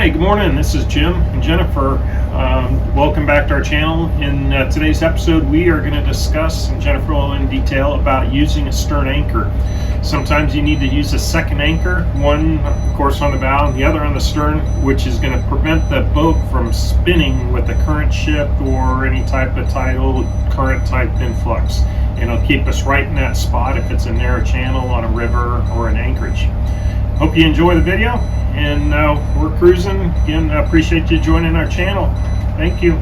Hi, good morning. This is Jim and Jennifer. Welcome back to our channel. In today's episode, we are going to discuss, and Jennifer will in detail, about using a stern anchor. Sometimes you need to use a second anchor, one of course on the bow and the other on the stern, which is going to prevent the boat from spinning with the current shift or any type of tidal current type influx. And it'll keep us right in that spot if it's a narrow channel on a river or an anchorage. Hope you enjoy the video, and we're cruising. Again, I appreciate you joining our channel. Thank you.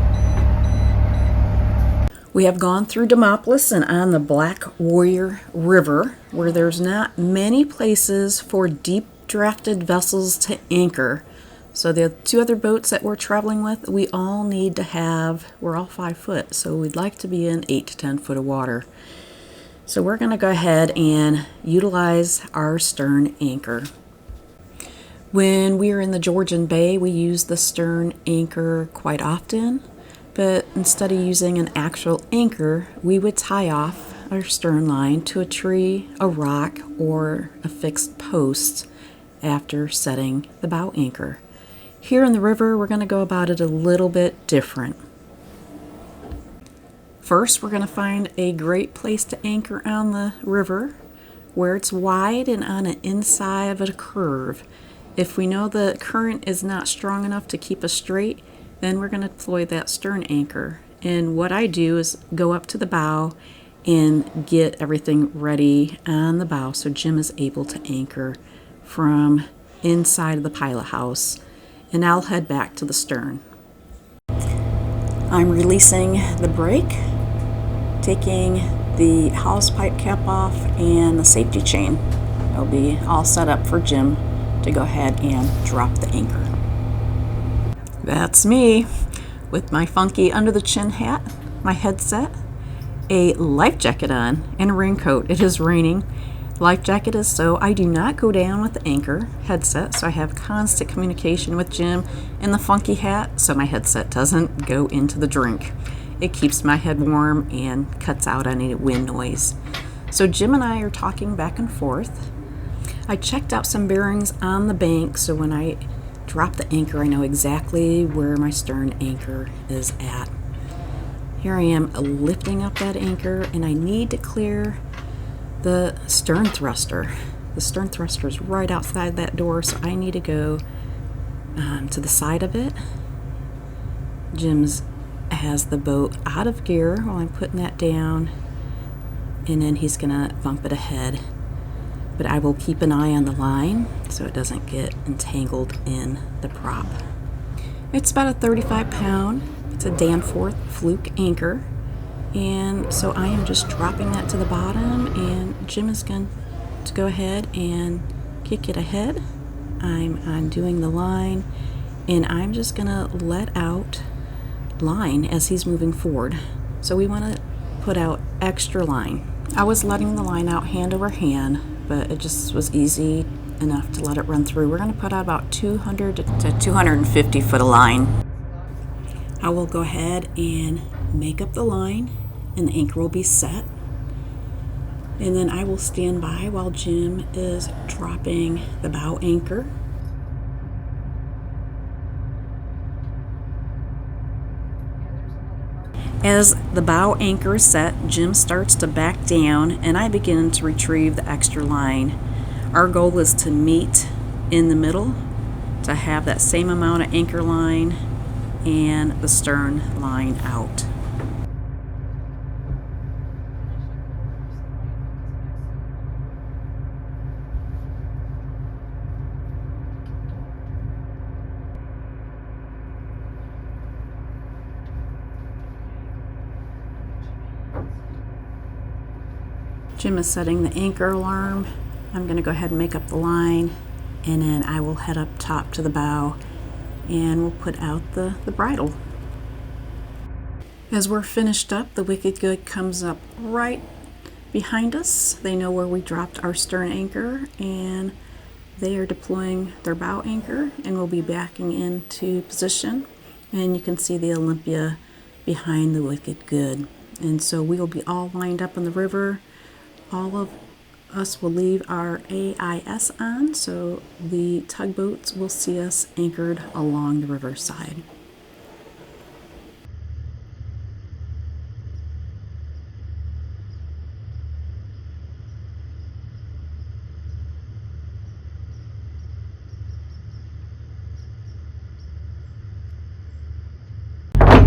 We have gone through Demopolis and on the Black Warrior River, where there's not many places for deep drafted vessels to anchor. So the two other boats that we're traveling with, we all need to have, we're all 5 foot, so we'd like to be in 8 to 10 foot of water. So we're going to go ahead and utilize our stern anchor. When we are in the Georgian Bay, we use the stern anchor quite often, but instead of using an actual anchor, we would tie off our stern line to a tree, a rock, or a fixed post after setting the bow anchor. Here in the river, we're going to go about it a little bit different. First, we're going to find a great place to anchor on the river where it's wide and on an inside of a curve. If we know the current is not strong enough to keep us straight, then we're going to deploy that stern anchor. And what I do is go up to the bow and get everything ready on the bow so Jim is able to anchor from inside of the pilot house. And I'll head back to the stern. I'm releasing the brake, taking the hose pipe cap off, and the safety chain. It'll be all set up for Jim to go ahead and drop the anchor. That's me with my funky under the chin hat, my headset, a life jacket on, and a raincoat. It is raining. Life jacket is so I do not go down with the anchor. Headset, so I have constant communication with Jim, and the funky hat so my headset doesn't go into the drink. It keeps my head warm and cuts out any wind noise. So Jim and I are talking back and forth. I checked out some bearings on the bank, so when I drop the anchor, I know exactly where my stern anchor is at. Here I am lifting up that anchor, and I need to clear the stern thruster. The stern thruster is right outside that door, so I need to go to the side of it. Jim's has the boat out of gear while I'm putting that down, and then he's gonna bump it ahead. But I will keep an eye on the line so it doesn't get entangled in the prop. It's about a 35-pound. It's a Danforth fluke anchor. And so I am just dropping that to the bottom, and Jim is going to go ahead and kick it ahead. I'm undoing the line, and I'm just going to let out line as he's moving forward. So we want to put out extra line. I was letting the line out hand over hand, but it just was easy enough to let it run through. We're going to put out about 200 to 250 foot of line. I will go ahead and make up the line, and the anchor will be set. And then I will stand by while Jim is dropping the bow anchor. As the bow anchor is set, Jim starts to back down, and I begin to retrieve the extra line. Our goal is to meet in the middle, to have that same amount of anchor line and the stern line out. Jim is setting the anchor alarm. I'm going to go ahead and make up the line, and then I will head up top to the bow, and we'll put out the bridle. As we're finished up, the Wicked Good comes up right behind us. They know where we dropped our stern anchor, and they are deploying their bow anchor, and we'll be backing into position. And you can see the Olympia behind the Wicked Good. And so we will be all lined up in the river. All of us will leave our AIS on, so the tugboats will see us anchored along the riverside.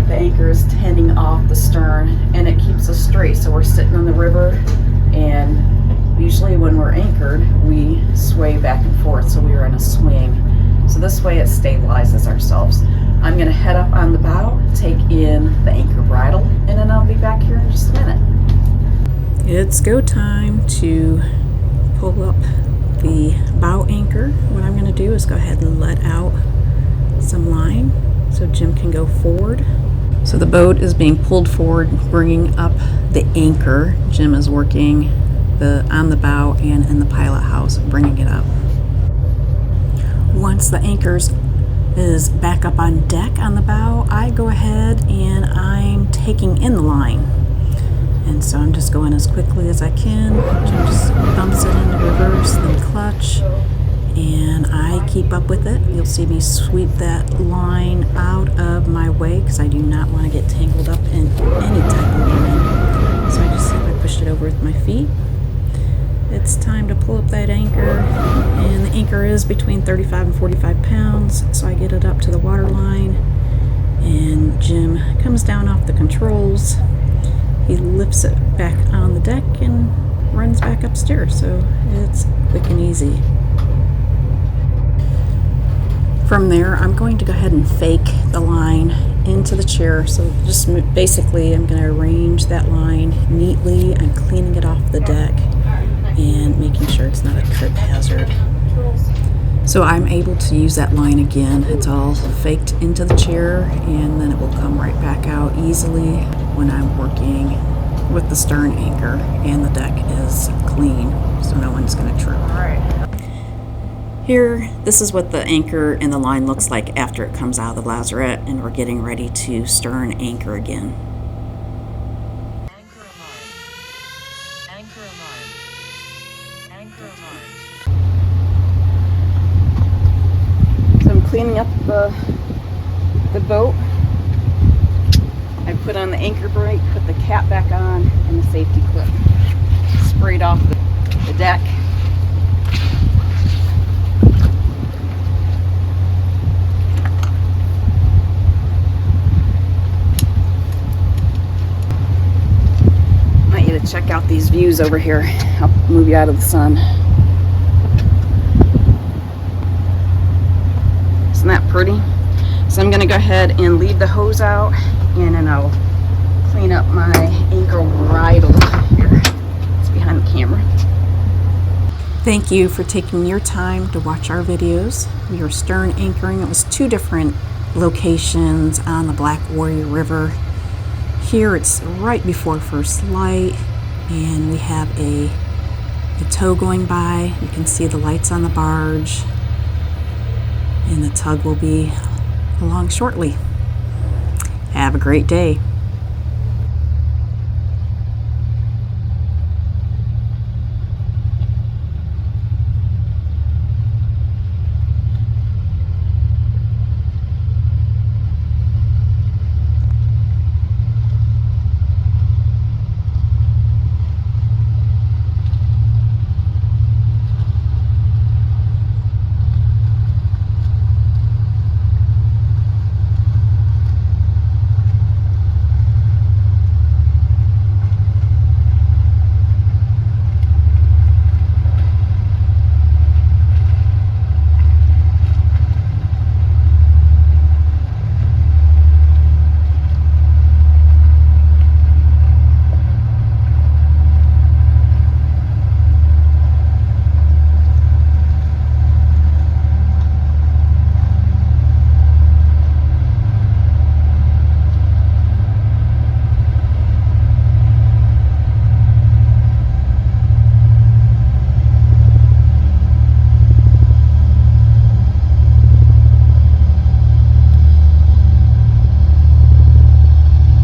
The anchor is tending off the stern and it keeps us straight, so we're sitting on the river, and usually when we're anchored we sway back and forth, so we are in a swing. So this way it stabilizes ourselves. I'm going to head up on the bow, take in the anchor bridle, and then I'll be back here in just a minute. It's go time to pull up the bow anchor. What I'm going to do is go ahead and let out some line so Jim can go forward. So the boat is being pulled forward, bringing up the anchor. Jim is working on the bow and in the pilot house, bringing it up. Once the anchor is back up on deck on the bow, I go ahead and I'm taking in the line. And so I'm just going as quickly as I can. Jim just bumps it into reverse, then clutch, and I keep up with it. You'll see me sweep that line out of my way because I do not want to get tangled up in any type of line. So I pushed it over with my feet. It's time to pull up that anchor, and the anchor is between 35 and 45 pounds, so I get it up to the water line, and Jim comes down off the controls. He lifts it back on the deck and runs back upstairs, so it's quick and easy. From there, I'm going to go ahead and fake the line into the chair. So just basically, I'm going to arrange that line neatly. I'm cleaning it off the deck and making sure it's not a trip hazard. So I'm able to use that line again. It's all faked into the chair, and then it will come right back out easily when I'm working with the stern anchor and the deck is clean, so no one's going to trip. All right. Here, this is what the anchor and the line looks like after it comes out of the lazarette, and we're getting ready to stern anchor again. Anchor alarm. Anchor alarm. Anchor alarm. So I'm cleaning up the boat. I put on the anchor brake, put the cap back on, and the safety clip. Sprayed off the deck. Check out these views over here. I'll move you out of the sun. Isn't that pretty? So I'm going to go ahead and leave the hose out, and then I'll clean up my anchor bridle here. It's behind the camera. Thank you for taking your time to watch our videos. We are stern anchoring. It was 2 different locations on the Black Warrior River. Here it's right before first light, and we have a tow going by. You can see the lights on the barge, and the tug will be along shortly. Have a great day.